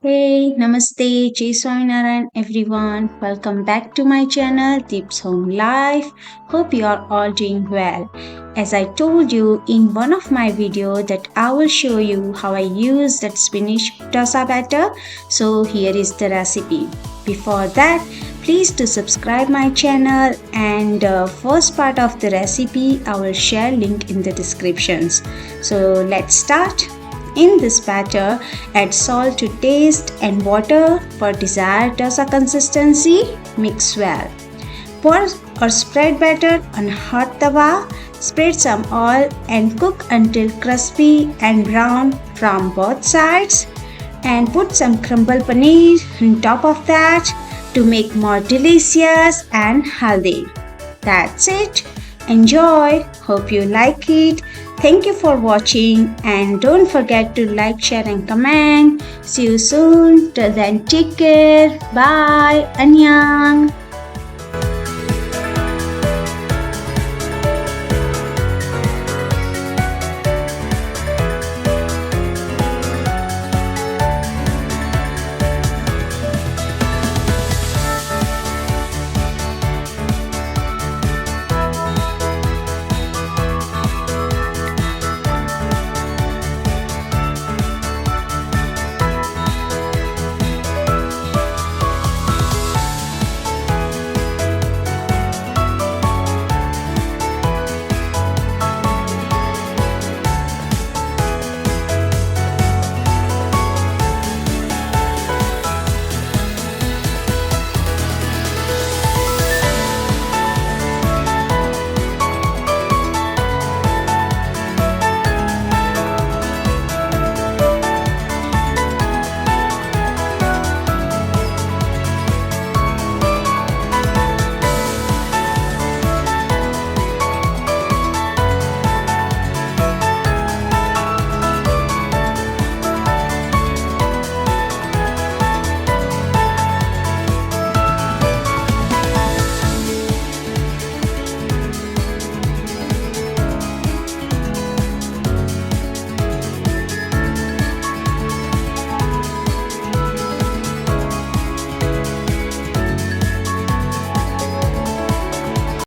Hey, Namaste, Jai Swaminarayan everyone. Welcome back to my channel Deep's Home Life. Hope you are all doing well. As I told you in one of my video that I will show you how I use that spinach dosa batter. So here is the recipe. Before that, please do subscribe my channel and first part of the recipe I will share link in the descriptions. So let's start. In this batter, add salt to taste and water for desired dosa consistency. Mix well. Pour or spread batter on hot tawa. Spread some oil and cook until crispy and brown from both sides. And put some crumbled paneer on top of that to make more delicious and healthy. That's it. Enjoy. Hope you like it. Thank you for watching and don't forget to like, share and comment. See you soon. Till then, take care. Bye. Annyeong.